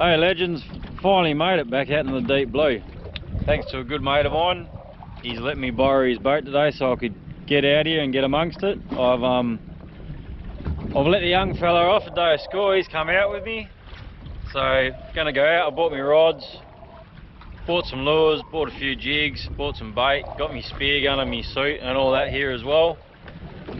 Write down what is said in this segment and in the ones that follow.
Hey legends, finally made it back out in the deep blue. Thanks to a good mate of mine. He's let me borrow his boat today so I could get out here and get amongst it. I've let the young fella off a day of school. He's come out with me. So gonna go out. I bought my rods, bought some lures, bought a few jigs, bought some bait, got my spear gun and my suit and all that here as well.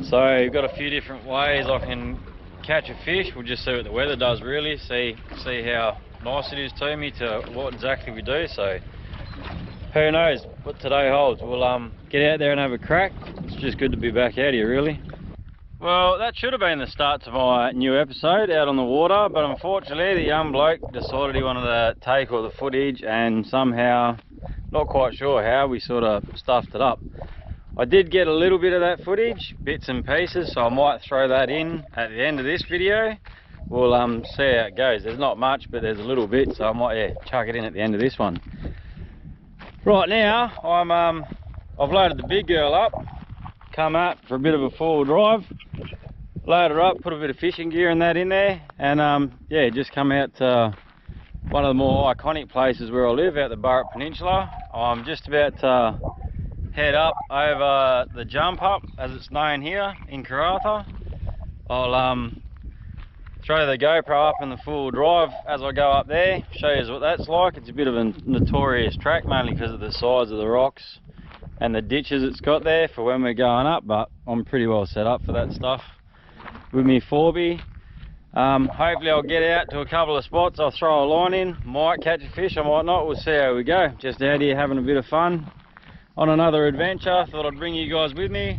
So I've got a few different ways I can catch a fish. We'll just see what the weather does really, see how nice it is to me, to what exactly we do. So who knows what today holds. We'll get out there and have a crack. It's just good to be back out here really. Well, that should have been the start to my new episode out on the water, but unfortunately the young bloke decided he wanted to take all the footage, and somehow, not quite sure how, we sort of stuffed it up. I did get a little bit of that footage, bits and pieces, so I might throw that in at the end of this video. We'll see how it goes. There's not much, but there's a little bit, so I might chuck it in at the end of this one. Right now, I've loaded the big girl up, come out for a bit of a four-wheel drive, load her up, put a bit of fishing gear and that in there, and yeah, just come out to one of the more iconic places where I live, out the Burrup Peninsula. I'm just about to head up over the jump up, as it's known here in Karratha. I'll throw the GoPro up in the full drive as I go up there, show you what that's like. It's a bit of a notorious track, mainly because of the size of the rocks and the ditches it's got there for when we're going up, but I'm pretty well set up for that stuff with me 4B. Hopefully I'll get out to a couple of spots. I'll throw a line in, might catch a fish, I might not. We'll see how we go. Just out here having a bit of fun on another adventure. Thought I'd bring you guys with me.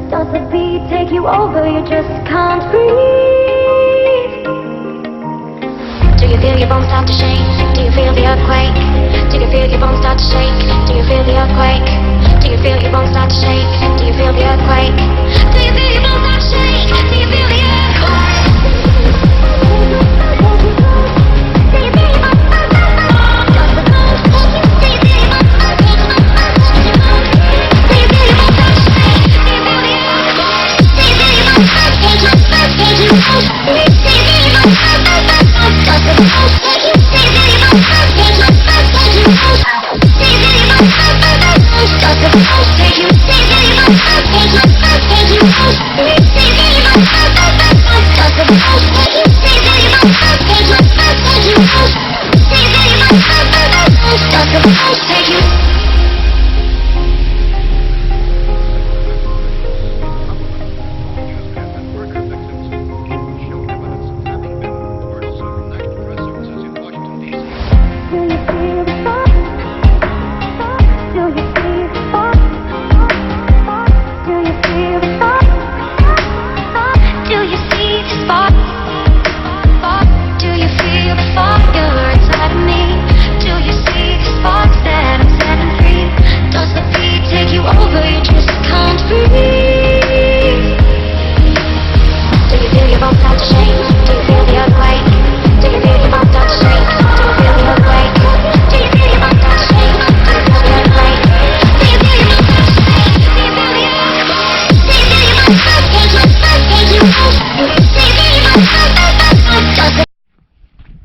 Does the beat take you over? You just can't breathe. Do you feel your bones start to shake? Do you feel the earthquake? Do you feel your bones start to shake? Do you feel the earthquake? Do you feel your bones start to shake? Do you feel the earthquake? Do you feel your bones start to shake? Do you feel the earthquake?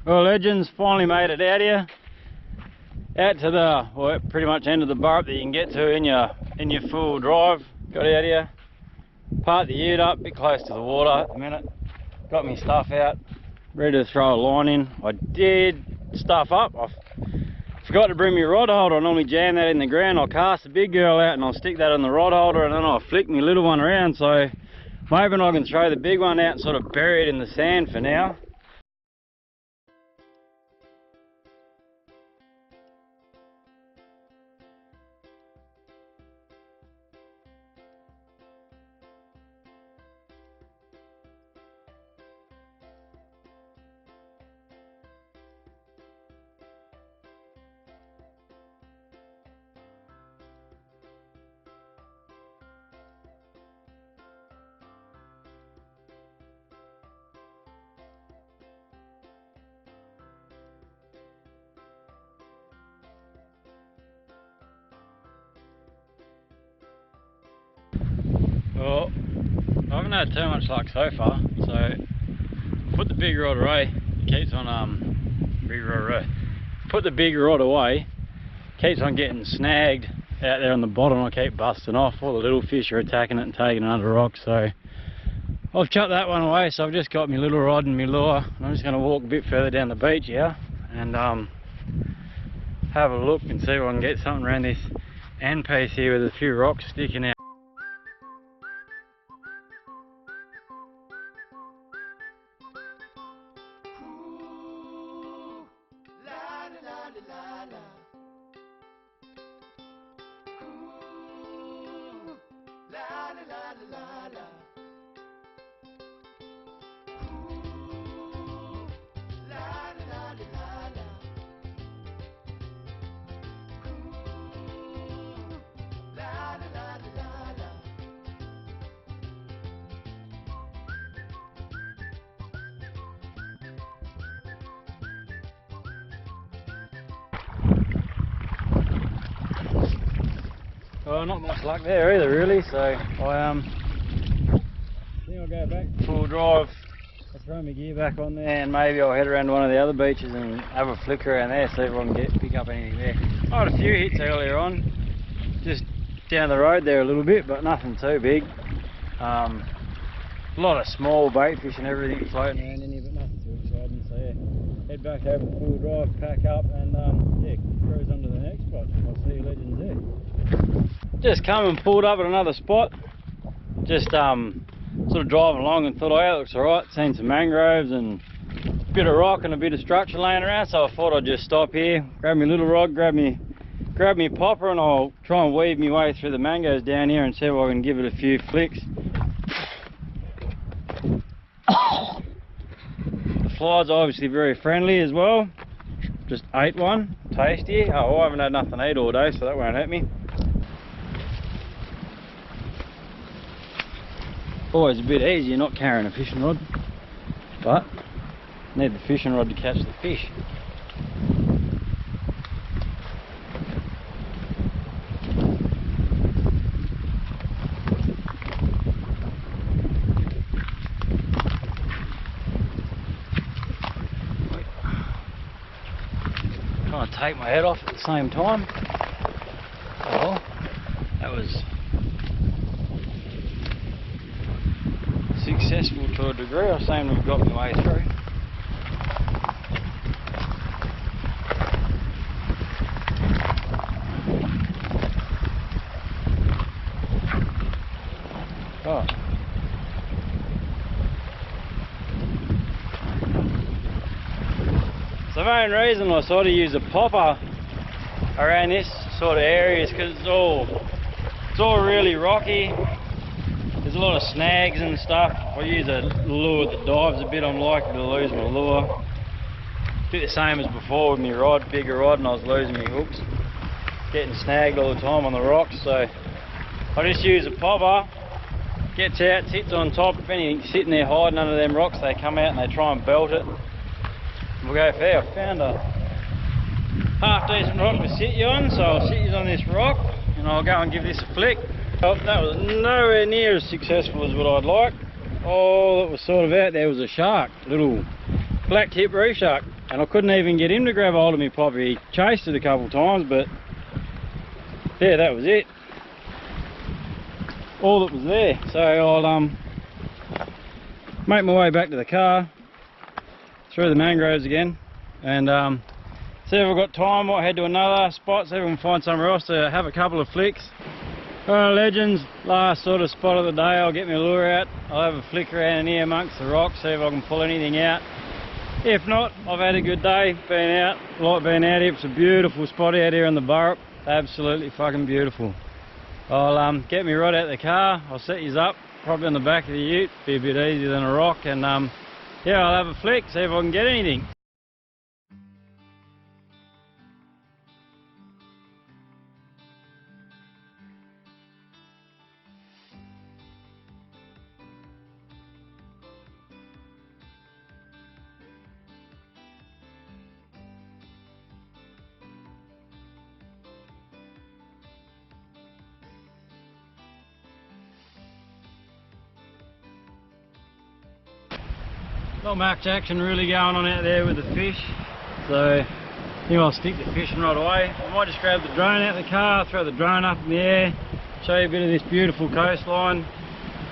Well legends, finally made it out here. Out to the, well, pretty much end of the burrup that you can get to in your full drive. Got out here, parked the ute up, a bit close to the water at the minute. Got my stuff out, ready to throw a line in. I did stuff up. I forgot to bring my rod holder. I normally jam that in the ground. I'll cast the big girl out and I'll stick that on the rod holder, and then I'll flick my little one around. So I'm hoping I can throw the big one out and sort of bury it in the sand for now. Oh, haven't had too much luck so far, so put the big rod away, keeps on put the big rod away, keeps on getting snagged out there on the bottom. I keep busting off, all the little fish are attacking it and taking it under rocks, so I've chucked that one away. So I've just got my little rod and my lure, and I'm just going to walk a bit further down the beach here and have a look and see if I can get something around this end piece here with a few rocks sticking out. Well, not much luck there either, really, so I think I'll go back full drive. I'll throw my gear back on there and maybe I'll head around to one of the other beaches and have a flick around there, see if I can pick up anything there. I had a few hits earlier on, just down the road there a little bit, but nothing too big. A lot of small bait fish and everything floating around in here, but nothing too exciting, so yeah, head back over the full drive, pack up and yeah, cruise on to the next spot. I'll see you legends there. Just come and pulled up at another spot, just sort of driving along and thought, oh yeah, it looks alright, seen some mangroves and a bit of rock and a bit of structure laying around, so I thought I'd just stop here, grab my little rod, grab me popper, and I'll try and weave my way through the mangoes down here and see if I can give it a few flicks. The flies are obviously very friendly as well, just ate one, tasty. Oh, I haven't had nothing to eat all day, so that won't hurt me. Always a bit easier not carrying a fishing rod, but need the fishing rod to catch the fish. Trying to take my head off at the same time. Oh, that was successful to a degree. I seem to have got my way through. Oh. So the main reason I sort of use a popper around this sort of area is because it's all really rocky. There's a lot of snags and stuff. I use a lure that dives a bit, I'm likely to lose my lure. A bit the same as before with my rod, bigger rod, and I was losing my hooks. Getting snagged all the time on the rocks, so I just use a popper. Gets out, sits on top. If anything's sitting there hiding under them rocks, they come out and they try and belt it. We'll go fair. I found a half decent rock to sit you on, so I'll sit you on this rock and I'll go and give this a flick. Oh, that was nowhere near as successful as what I'd like. All that was sort of out there was a shark, a little black tip reef shark, and I couldn't even get him to grab hold of me popper. He chased it a couple of times, but yeah, that was it. All that was there. So I'll make my way back to the car, through the mangroves again, and see if I've got time. Might head to another spot, see if I can find somewhere else to have a couple of flicks. Alright legends, last sort of spot of the day. I'll get my lure out, I'll have a flick around in here amongst the rocks, see if I can pull anything out. If not, I've had a good day, been out, like being out here. It's a beautiful spot out here on the burrup, absolutely fucking beautiful. I'll get my rod out of the car, I'll set yous up, probably on the back of the ute, be a bit easier than a rock, and yeah, I'll have a flick, see if I can get anything. Not much action really going on out there with the fish, so I think I'll stick to fishing right away. I might just grab the drone out of the car, throw the drone up in the air, show you a bit of this beautiful coastline,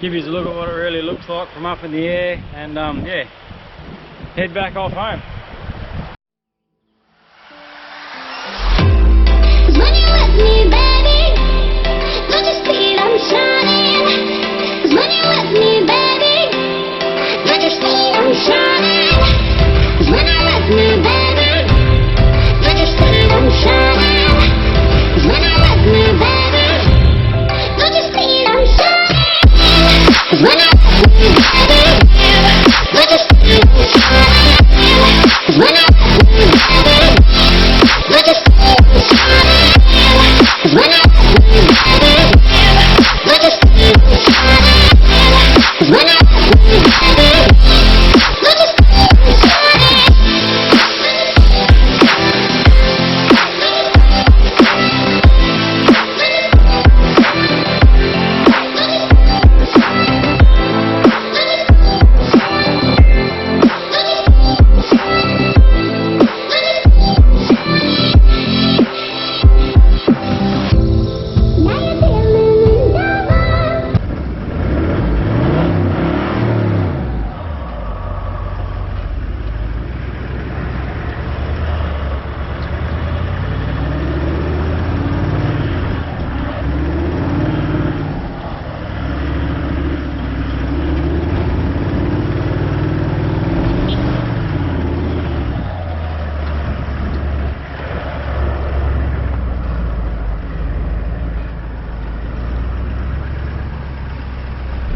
give you a look at what it really looks like from up in the air, and yeah, head back off home. When you're with me, baby, don't you see I'm shining? 'Cause when you're with me, baby, don't you see I'm shining? 'Cause when you're with me, baby, don't you see I'm shining? 'Cause when you're with me, baby, don't you see I'm shining? 'Cause when you're with me, baby, don't you see I'm shining? 'Cause when you're with me, baby, don't you see I'm shining? 'Cause when you're with me, baby, don't you see I'm shining? 'Cause when you're with me, baby, don't you see I'm shining?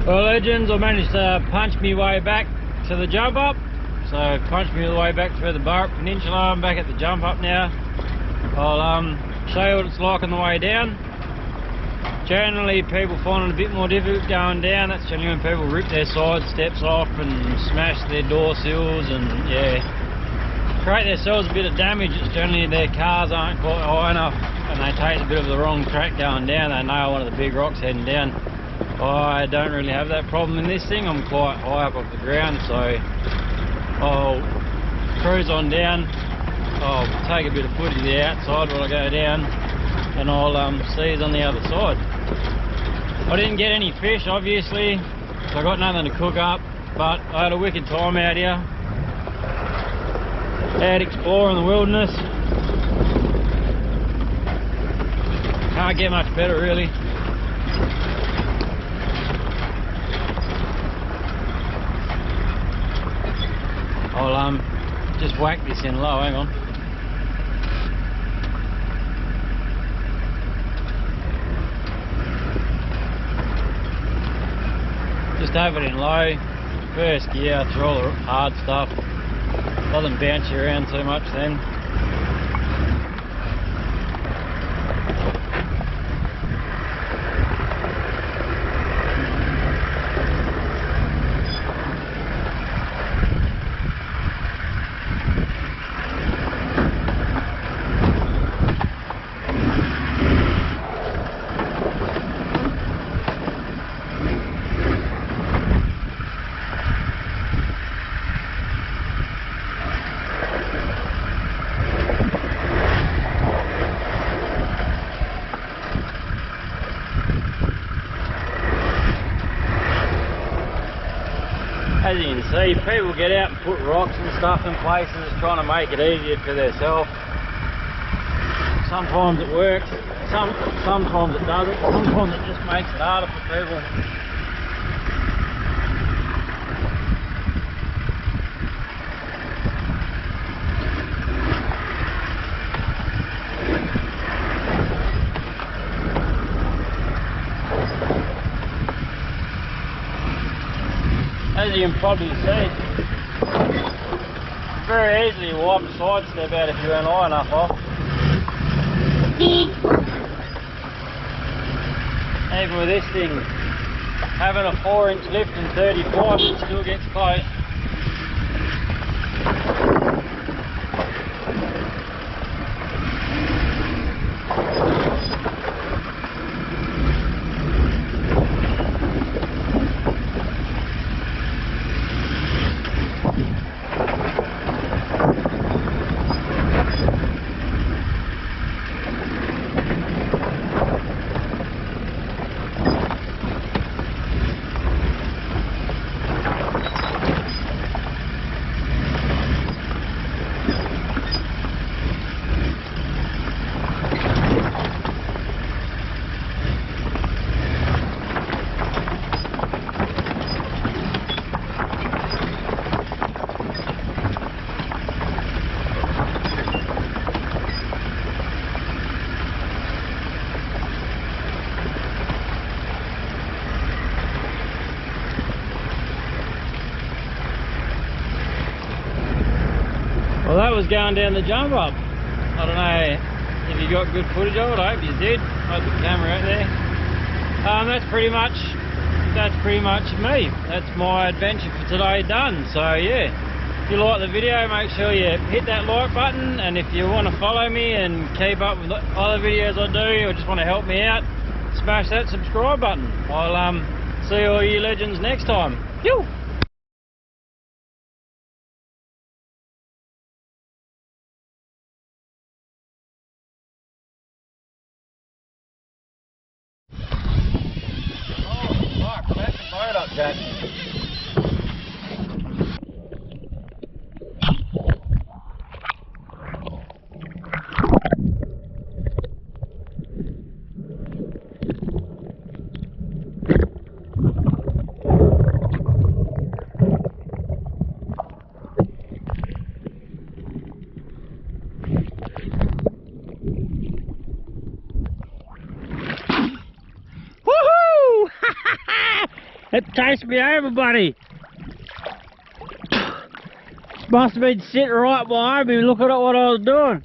Well, legends, I managed to punch my way back to the jump up. So punched me all the way back to the Burrup Peninsula. I'm back at the jump up now. I'll show you what it's like on the way down. Generally people find it a bit more difficult going down. That's generally when people rip their side steps off and smash their door sills and yeah, create themselves a bit of damage. It's generally their cars aren't quite high enough and they take a bit of the wrong track going down. They nail one of the big rocks heading down. I don't really have that problem in this thing. I'm quite high up off the ground, so I'll cruise on down. I'll take a bit of footage of the outside when I go down, and I'll see you on the other side. I didn't get any fish, obviously, so I got nothing to cook up, but I had a wicked time out here, out exploring the wilderness. Can't get much better, really. I'll just whack this in low, hang on. Just have it in low, first gear through all the hard stuff. Doesn't bounce you around too much then. As you can see, people get out and put rocks and stuff in places trying to make it easier for themselves. Sometimes it works, sometimes it doesn't, sometimes it just makes it harder for people. As you can probably see, very easily wipe a side step out if you weren't high enough off. Even with this thing, having a 4-inch lift and 35, it still gets close. was going down the jump up. I don't know if you got good footage of it. I hope you did. I had the camera out there. That's pretty much me. That's my adventure for today done. So yeah, if you like the video, make sure you hit that like button, and if you want to follow me and keep up with other videos I do, or just want to help me out, smash that subscribe button. I'll see all you legends next time. Yoo! Oh fuck, back the boat up, Jack. It chased me over, buddy. Must have been sitting right behind me looking at what I was doing.